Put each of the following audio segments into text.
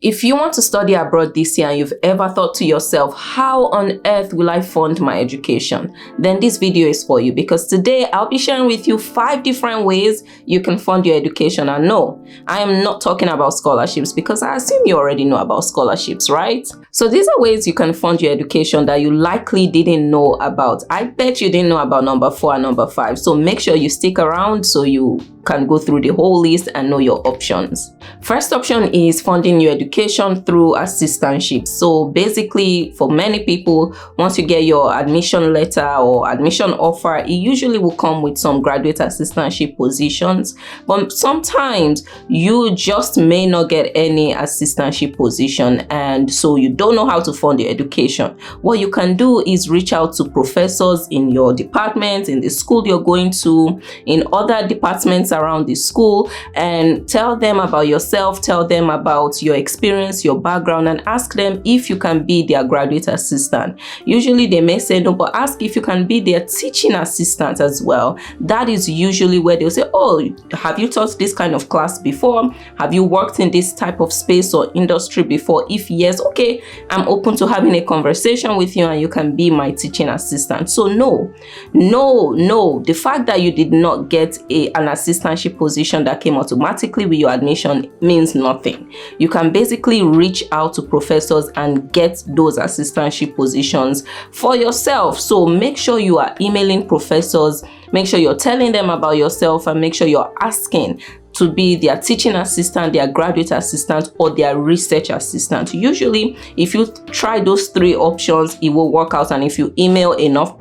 If you want to study abroad this year and you've ever thought to yourself, how on earth will I fund my education? Then this video is for you, because today I'll be sharing with you 5 different ways you can fund your education. And no, I am not talking about scholarships, because I assume you already know about scholarships, right? So these are ways you can fund your education that you likely didn't know about. I bet you didn't know about number 4 and number 5. So make sure you stick around so you can go through the whole list and know your options. First option is funding your education through assistantships. So basically, for many people, once you get your admission letter or admission offer, it usually will come with some graduate assistantship positions. But sometimes you just may not get any assistantship position, and so you don't know how to fund your education. What you can do is reach out to professors in your department, in the school you're going to, in other departments around the school, and tell them about yourself, tell them about your experience, your background, and ask them if you can be their graduate assistant. Usually they may say no, but ask if you can be their teaching assistant as well. That is usually where they'll say, oh, have you taught this kind of class before? Have you worked in this type of space or industry before? If yes, okay, I'm open to having a conversation with you and you can be my teaching assistant. So no, the fact that you did not get an assistantship position that came automatically with your admission means nothing. You can basically reach out to professors and get those assistantship positions for yourself. So make sure you are emailing professors, make sure you're telling them about yourself, and make sure you're asking to be their teaching assistant, their graduate assistant, or their research assistant. Usually, if you try those 3 options, it will work out. And if you email enough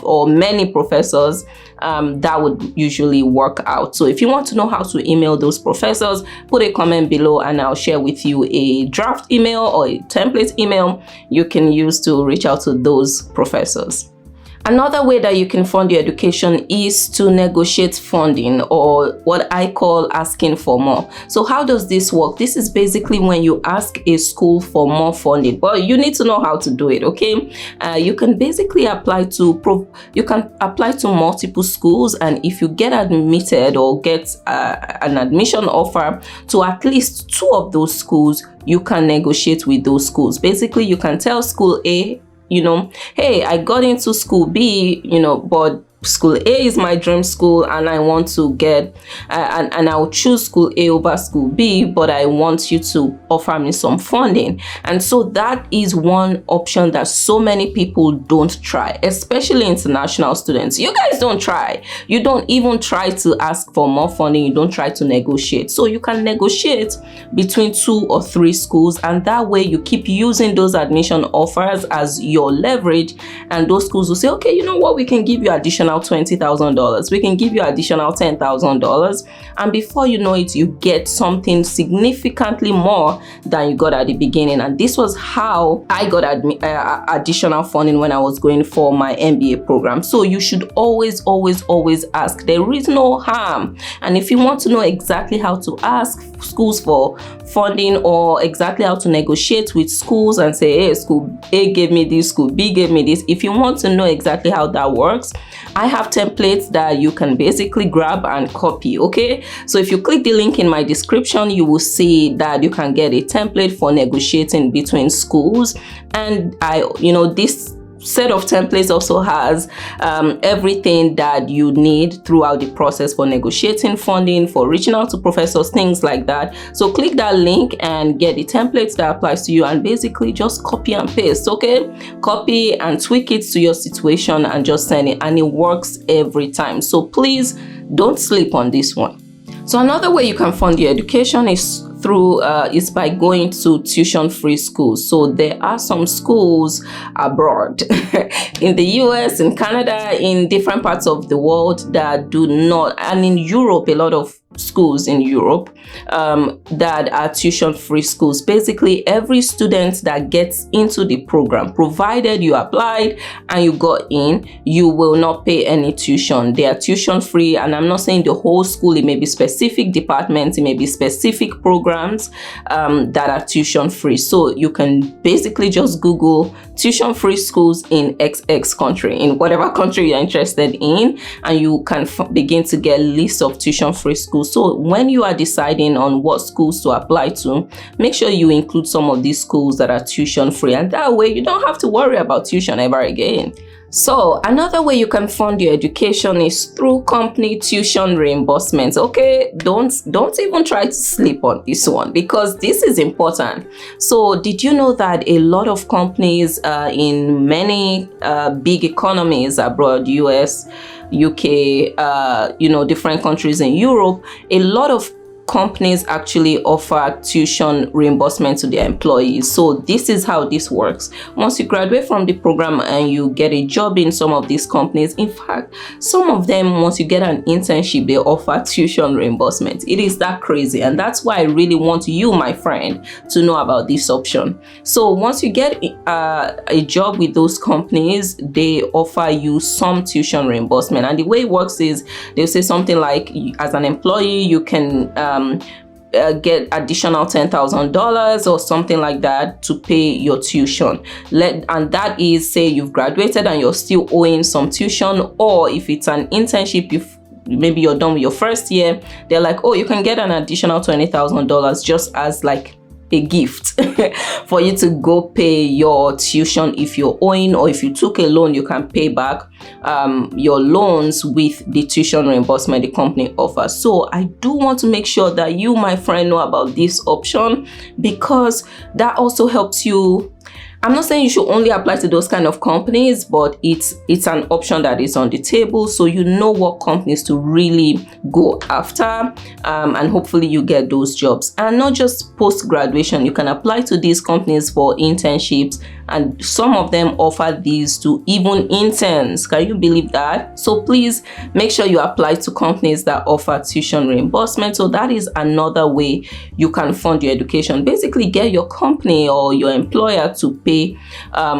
or many professors, that would usually work out. So if you want to know how to email those professors, put a comment below and I'll share with you a draft email or a template email you can use to reach out to those professors. Another way that you can fund your education is to negotiate funding, or what I call asking for more. So how does this work? This is basically when you ask a school for more funding, but you need to know how to do it, okay? You can basically apply to multiple schools, and if you get admitted or get an admission offer to at least 2 of those schools, you can negotiate with those schools. Basically, you can tell school A, hey, I got into school B, but school A is my dream school and I want to get and I'll choose school A over school B, but I want you to offer me some funding. And so that is one option that so many people don't try, especially international students. You guys don't try. You don't even try to ask for more funding. You don't try to negotiate. So you can negotiate between 2 or 3 schools, and that way you keep using those admission offers as your leverage, and those schools will say, okay, you know what, we can give you additional $20,000, we can give you additional $10,000, and before you know it, you get something significantly more than you got at the beginning. And this was how I got additional funding when I was going for my MBA program. So you should always ask. There is no harm. And if you want to know exactly how to ask schools for funding, or exactly how to negotiate with schools and say, hey, school A gave me this, school B gave me this, if you want to know exactly how that works, I have templates that you can basically grab and copy, okay? So if you click the link in my description, you will see that you can get a template for negotiating between schools. And this set of templates also has everything that you need throughout the process for negotiating funding, for reaching out to professors, things like that. So click that link and get the templates that applies to you, and basically just copy and paste, okay? Copy and tweak it to your situation and just send it, and it works every time. So please don't sleep on this one. So another way you can fund your education is by going to tuition-free schools. So there are some schools abroad in the US, in Canada, in different parts of the world that do not, and in Europe, a lot of schools in Europe that are tuition-free schools. Basically, every student that gets into the program, provided you applied and you got in, you will not pay any tuition. They are tuition-free, and I'm not saying the whole school. It may be specific departments, it may be specific programs that are tuition-free. So you can basically just Google tuition-free schools in XX country, in whatever country you're interested in, and you can begin to get lists of tuition-free schools schools. So when you are deciding on what schools to apply to, make sure you include some of these schools that are tuition free, and that way you don't have to worry about tuition ever again. So another way you can fund your education is through company tuition reimbursements. Okay, don't even try to sleep on this one, because this is important. So did you know that a lot of companies in many big economies abroad, US, UK, different countries in Europe, a lot of companies actually offer tuition reimbursement to their employees. So this is how this works. Once you graduate from the program and you get a job in some of these companies, in fact, some of them, once you get an internship, they offer tuition reimbursement. It is that crazy, and that's why I really want you, my friend, to know about this option. So once you get a job with those companies, they offer you some tuition reimbursement, and the way it works is they'll say something like, as an employee, you can get additional $10,000 or something like that to pay your tuition. And that is, say you've graduated and you're still owing some tuition, or if it's an internship, maybe you're done with your first year, they're like, oh, you can get an additional $20,000 just as like a gift for you to go pay your tuition if you're owing, or if you took a loan, you can pay back your loans with the tuition reimbursement the company offers. So I do want to make sure that you, my friend, know about this option, because that also helps you. I'm not saying you should only apply to those kind of companies, but it's an option that is on the table, so you know what companies to really go after, and hopefully you get those jobs. And not just post-graduation, you can apply to these companies for internships, and some of them offer these to even interns. Can you believe that? So please make sure you apply to companies that offer tuition reimbursement. So that is another way you can fund your education. Basically, get your company or your employer to pay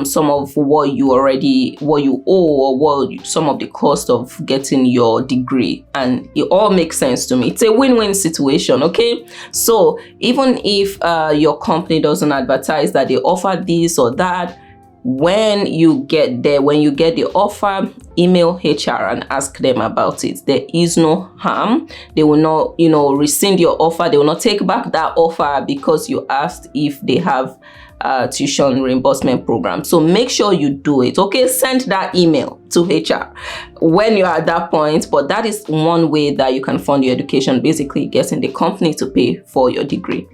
some of what you owe, or some of the cost of getting your degree, and it all makes sense to me. It's a win-win situation. Okay, so even if your company doesn't advertise that they offer this or that, when you get there, when you get the offer, email HR and ask them about it. There is no harm. They will not, rescind your offer. They will not take back that offer because you asked if they have tuition reimbursement program. So make sure you do it. Okay, send that email to HR when you're at that point. But that is one way that you can fund your education, basically getting the company to pay for your degree.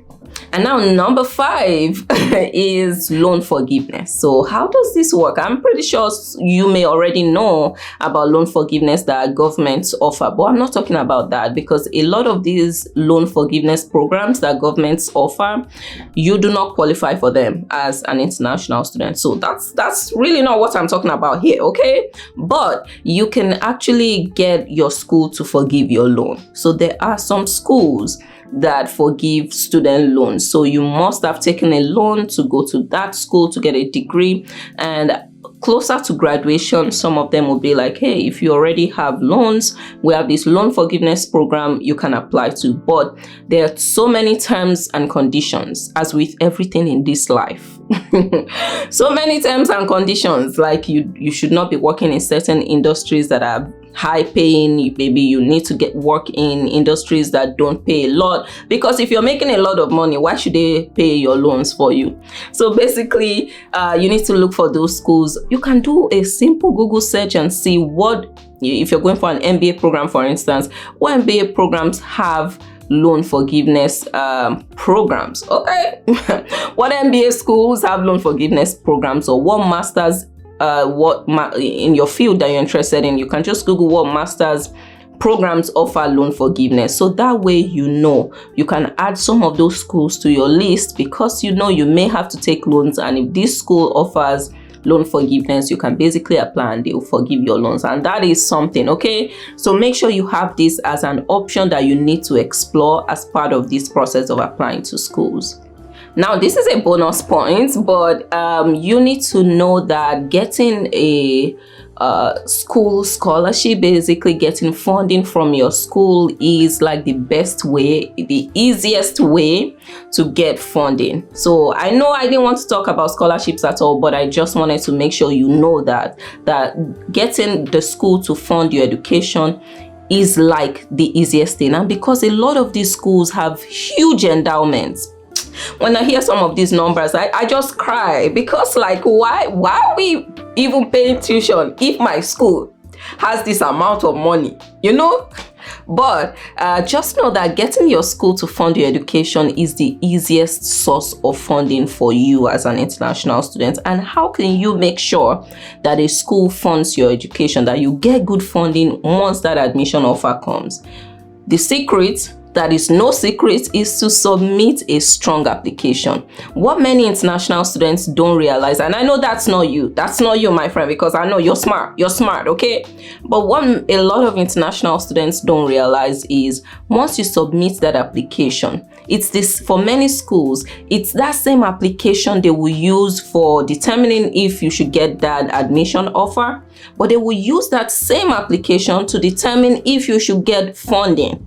And now number 5 is loan forgiveness. So how does this work? I'm pretty sure you may already know about loan forgiveness that governments offer, but I'm not talking about that, because a lot of these loan forgiveness programs that governments offer, you do not qualify for them as an international student. So that's really not what I'm talking about here, okay? But you can actually get your school to forgive your loan. So there are some schools that forgive student loans. So you must have taken a loan to go to that school to get a degree, and closer to graduation, some of them will be like, hey, if you already have loans, we have this loan forgiveness program you can apply to. But there are so many terms and conditions, as with everything in this life. So many terms and conditions, like you should not be working in certain industries that are high paying. Maybe you need to get work in industries that don't pay a lot, because if you're making a lot of money, why should they pay your loans for you? So basically, you need to look for those schools. You can do a simple Google search and see what, if you're going for an MBA program, for instance, what MBA programs have loan forgiveness programs. Okay. What MBA schools have loan forgiveness programs, or what masters in your field that you're interested in. You can just Google what masters programs offer loan forgiveness. So that way, you can add some of those schools to your list, because you may have to take loans, and if this school offers loan forgiveness, you can basically apply and they will forgive your loans. And that is something, okay? So make sure you have this as an option that you need to explore as part of this process of applying to schools. Now, this is a bonus point, but you need to know that getting a school scholarship, basically getting funding from your school, is like the best way, the easiest way to get funding. So I know I didn't want to talk about scholarships at all, but I just wanted to make sure you know that getting the school to fund your education is like the easiest thing. And because a lot of these schools have huge endowments, when I hear some of these numbers, I just cry, because like, why are we even paying tuition if my school has this amount of money, you know? But just know that getting your school to fund your education is the easiest source of funding for you as an international student. And how can you make sure that a school funds your education, that you get good funding once that admission offer comes? The secret, that is no secret, is to submit a strong application. What many international students don't realize, and I know that's not you, my friend, because I know you're smart, okay? But what a lot of international students don't realize is once you submit that application, it's this, for many schools, it's that same application they will use for determining if you should get that admission offer, but they will use that same application to determine if you should get funding.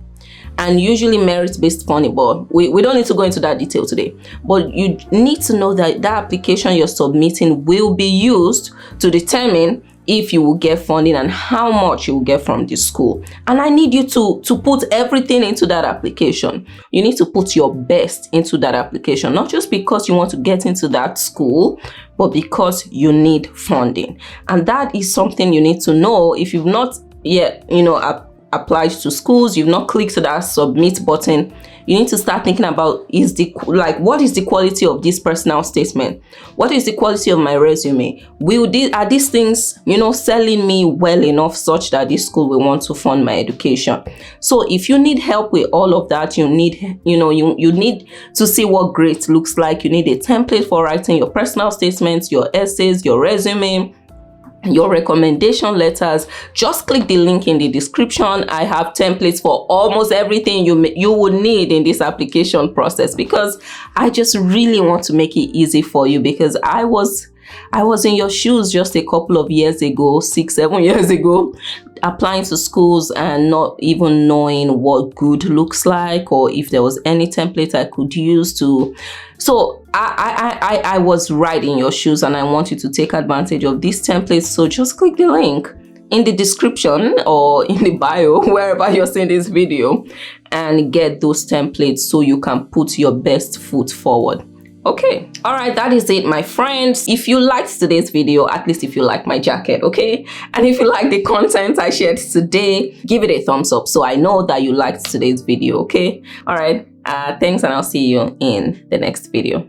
And usually merit-based funding, but we don't need to go into that detail today. But you need to know that that application you're submitting will be used to determine if you will get funding and how much you will get from the school. And I need you to put everything into that application. You need to put your best into that application, not just because you want to get into that school, but because you need funding. And that is something you need to know. If you've not yet, applied to schools, you've not clicked that submit button, you need to start thinking about, what is the quality of this personal statement? What is the quality of my resume? Are these things, selling me well enough such that this school will want to fund my education? So if you need help with all of that, you need, you need to see what great looks like. You need a template for writing your personal statements, your essays, your resume, your recommendation letters. Just click the link in the description. I have templates for almost everything you would need in this application process, because I just really want to make it easy for you, because I was in your shoes just a couple of years ago, 6-7 years ago, applying to schools and not even knowing what good looks like, or if there was any template I could use to. So I was right in your shoes, and I want you to take advantage of these templates. So just click the link in the description or in the bio, wherever you're seeing this video, and get those templates so you can put your best foot forward. Okay, all right, that is it, my friends. If you liked today's video, at least if you like my jacket, okay, and if you like the content I shared today, give it a thumbs up so I know that you liked today's video. Okay, all right, thanks, and I'll see you in the next video.